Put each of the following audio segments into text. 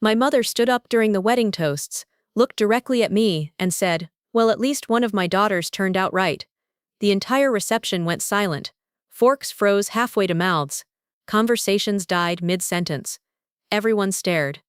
My mother stood up during the wedding toasts, looked directly at me, and said, "Well, at least one of my daughters turned out right." The entire reception went silent. Forks froze halfway to mouths. Conversations died mid-sentence. Everyone stared.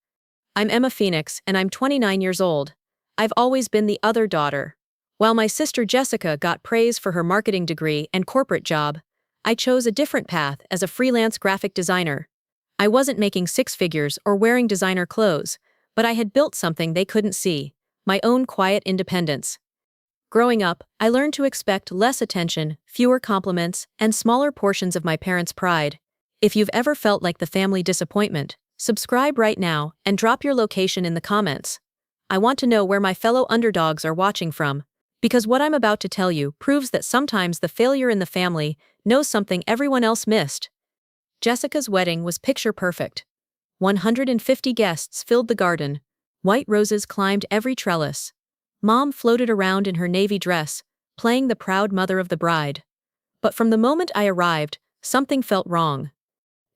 I'm Emma Phoenix, and I'm 29 years old. I've always been the other daughter. While my sister Jessica got praise for her marketing degree and corporate job, I chose a different path as a freelance graphic designer. I wasn't making six figures or wearing designer clothes, but I had built something they couldn't see, my own quiet independence. Growing up, I learned to expect less attention, fewer compliments, and smaller portions of my parents' pride. If you've ever felt like the family disappointment, subscribe right now and drop your location in the comments. I want to know where my fellow underdogs are watching from, because what I'm about to tell you proves that sometimes the failure in the family knows something everyone else missed. Jessica's wedding was picture perfect. 150 guests filled the garden. White roses climbed every trellis. Mom floated around in her navy dress, playing the proud mother of the bride. But from the moment I arrived, something felt wrong.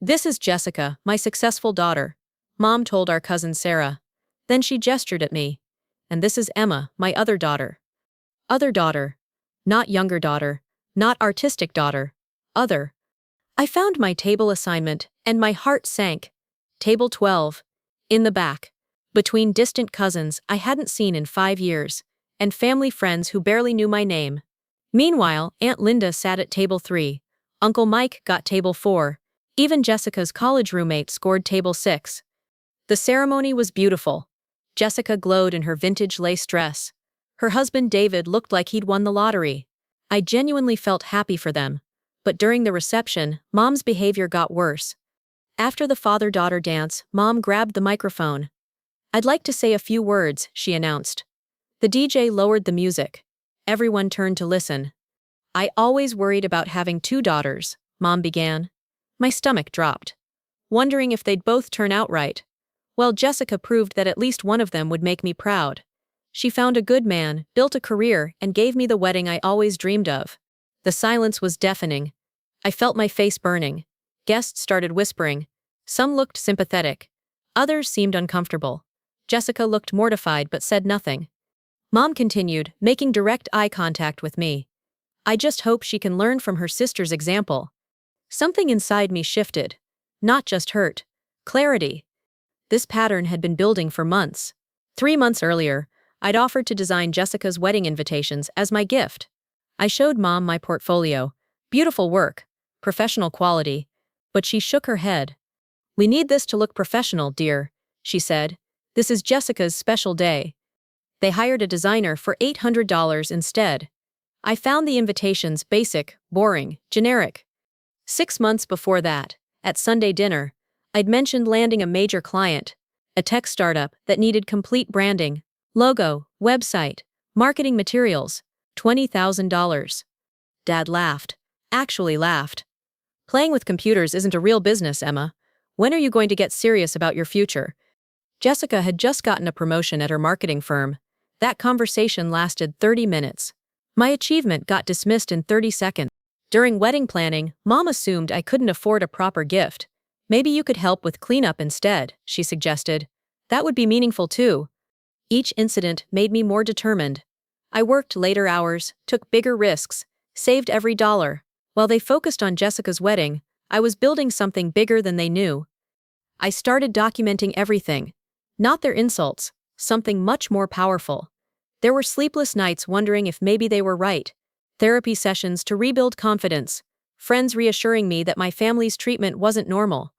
"This is Jessica, my successful daughter," Mom told our cousin Sarah. Then she gestured at me. "And this is Emma, my other daughter." Other daughter. Not younger daughter. Not artistic daughter. Other. I found my table assignment, and my heart sank. Table 12. In the back. Between distant cousins I hadn't seen in 5 years, and family friends who barely knew my name. Meanwhile, Aunt Linda sat at table 3. Uncle Mike got table 4. Even Jessica's college roommate scored table 6. The ceremony was beautiful. Jessica glowed in her vintage lace dress. Her husband David looked like he'd won the lottery. I genuinely felt happy for them. But during the reception, Mom's behavior got worse. After the father-daughter dance, Mom grabbed the microphone. "I'd like to say a few words," she announced. The DJ lowered the music. Everyone turned to listen. "I always worried about having 2 daughters," Mom began. My stomach dropped. Wondering if they'd both turn out right. Well, Jessica proved that at least one of them would make me proud. She found a good man, built a career, and gave me the wedding I always dreamed of. The silence was deafening. I felt my face burning. Guests started whispering. Some looked sympathetic. Others seemed uncomfortable. Jessica looked mortified but said nothing. Mom continued, making direct eye contact with me. "I just hope she can learn from her sister's example." Something inside me shifted. Not just hurt. Clarity. This pattern had been building for months. 3 months earlier, I'd offered to design Jessica's wedding invitations as my gift. I showed Mom my portfolio. Beautiful work. Professional quality. But she shook her head. "We need this to look professional, dear," she said. "This is Jessica's special day." They hired a designer for $800 instead. I found the invitations basic, boring, generic. 6 months before that, at Sunday dinner, I'd mentioned landing a major client, a tech startup that needed complete branding, logo, website, marketing materials, $20,000. Dad laughed. Actually laughed. "Playing with computers isn't a real business, Emma. When are you going to get serious about your future?" Jessica had just gotten a promotion at her marketing firm. That conversation lasted 30 minutes. My achievement got dismissed in 30 seconds. During wedding planning, Mom assumed I couldn't afford a proper gift. "Maybe you could help with cleanup instead," she suggested. "That would be meaningful too." Each incident made me more determined. I worked later hours, took bigger risks, saved every dollar. While they focused on Jessica's wedding, I was building something bigger than they knew. I started documenting everything. Not their insults, something much more powerful. There were sleepless nights wondering if maybe they were right. Therapy sessions to rebuild confidence. Friends reassuring me that my family's treatment wasn't normal.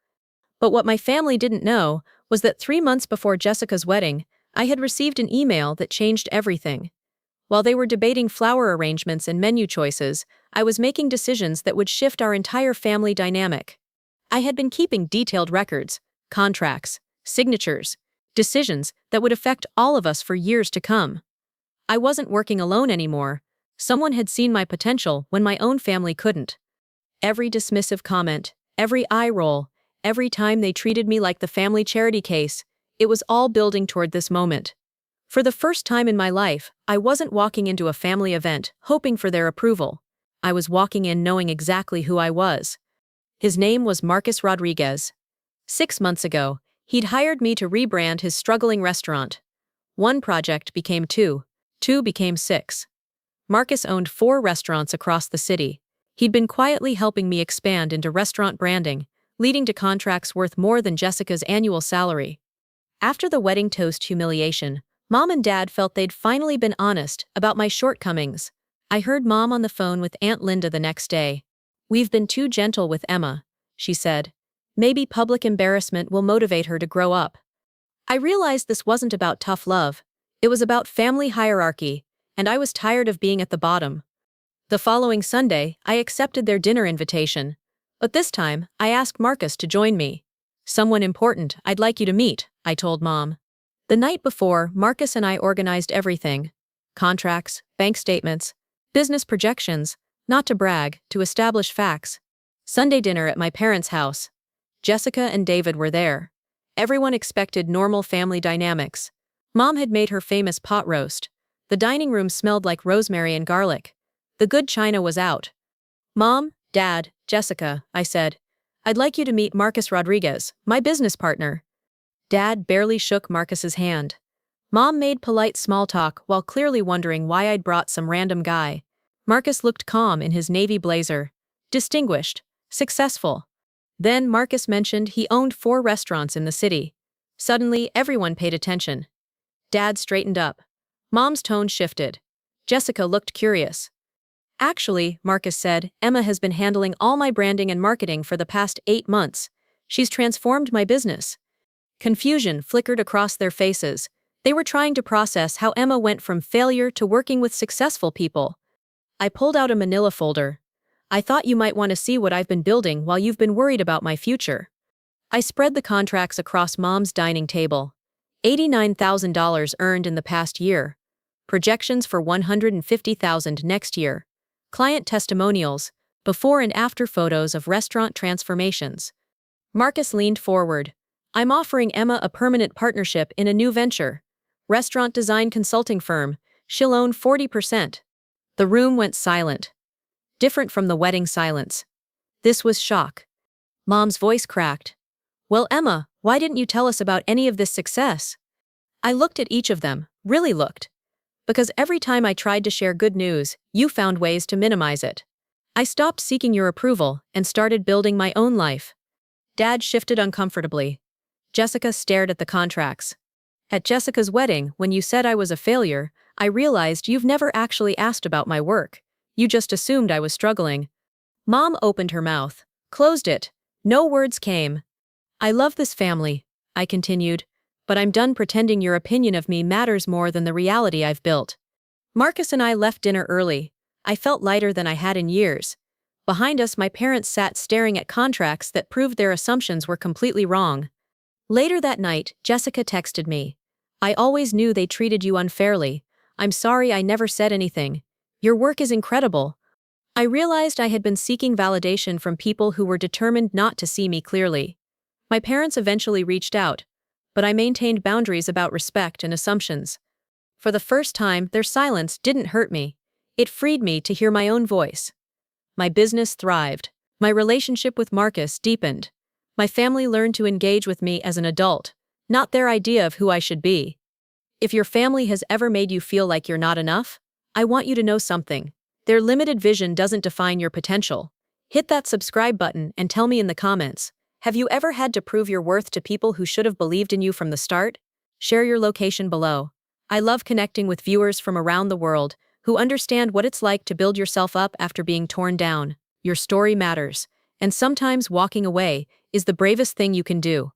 But what my family didn't know was that 3 months before Jessica's wedding, I had received an email that changed everything. While they were debating flower arrangements and menu choices, I was making decisions that would shift our entire family dynamic. I had been keeping detailed records, contracts, signatures, decisions that would affect all of us for years to come. I wasn't working alone anymore. Someone had seen my potential when my own family couldn't. Every dismissive comment, every eye roll, every time they treated me like the family charity case, it was all building toward this moment. For the first time in my life, I wasn't walking into a family event hoping for their approval. I was walking in knowing exactly who I was. His name was Marcus Rodriguez. 6 months ago, He'd hired me to rebrand his struggling restaurant. One project became two, two became six. Marcus owned 4 restaurants across the city. He'd been quietly helping me expand into restaurant branding, leading to contracts worth more than Jessica's annual salary. After the wedding toast humiliation, Mom and Dad felt they'd finally been honest about my shortcomings. I heard Mom on the phone with Aunt Linda the next day. "We've been too gentle with Emma," she said. "Maybe public embarrassment will motivate her to grow up." I realized this wasn't about tough love. It was about family hierarchy, and I was tired of being at the bottom. The following Sunday, I accepted their dinner invitation. But this time, I asked Marcus to join me. "Someone important I'd like you to meet," I told Mom. The night before, Marcus and I organized everything. Contracts, bank statements, business projections, not to brag, to establish facts. Sunday dinner at my parents' house. Jessica and David were there. Everyone expected normal family dynamics. Mom had made her famous pot roast. The dining room smelled like rosemary and garlic. The good china was out. "Mom, Dad, Jessica," I said, "I'd like you to meet Marcus Rodriguez, my business partner." Dad barely shook Marcus's hand. Mom made polite small talk while clearly wondering why I'd brought some random guy. Marcus looked calm in his navy blazer. Distinguished. Successful. Then Marcus mentioned he owned 4 restaurants in the city. Suddenly, everyone paid attention. Dad straightened up. Mom's tone shifted. Jessica looked curious. "Actually," Marcus said, "Emma has been handling all my branding and marketing for the past 8 months. She's transformed my business." Confusion flickered across their faces. They were trying to process how Emma went from failure to working with successful people. I pulled out a manila folder. "I thought you might want to see what I've been building while you've been worried about my future." I spread the contracts across Mom's dining table. $89,000 earned in the past year. Projections for $150,000 next year. Client testimonials, before and after photos of restaurant transformations. Marcus leaned forward. "I'm offering Emma a permanent partnership in a new venture. Restaurant design consulting firm. She'll own 40%. The room went silent. Different from the wedding silence. This was shock. Mom's voice cracked. "Well, Emma, why didn't you tell us about any of this success?" I looked at each of them, really looked. "Because every time I tried to share good news, you found ways to minimize it. I stopped seeking your approval and started building my own life." Dad shifted uncomfortably. Jessica stared at the contracts. "At Jessica's wedding, when you said I was a failure, I realized you've never actually asked about my work. You just assumed I was struggling." Mom opened her mouth, closed it. No words came. "I love this family," I continued, "but I'm done pretending your opinion of me matters more than the reality I've built." Marcus and I left dinner early. I felt lighter than I had in years. Behind us, my parents sat staring at contracts that proved their assumptions were completely wrong. Later that night, Jessica texted me. "I always knew they treated you unfairly. I'm sorry I never said anything. Your work is incredible." I realized I had been seeking validation from people who were determined not to see me clearly. My parents eventually reached out, but I maintained boundaries about respect and assumptions. For the first time, their silence didn't hurt me. It freed me to hear my own voice. My business thrived. My relationship with Marcus deepened. My family learned to engage with me as an adult, not their idea of who I should be. If your family has ever made you feel like you're not enough, I want you to know something. Their limited vision doesn't define your potential. Hit that subscribe button and tell me in the comments. Have you ever had to prove your worth to people who should have believed in you from the start? Share your location below. I love connecting with viewers from around the world who understand what it's like to build yourself up after being torn down. Your story matters, and sometimes walking away is the bravest thing you can do.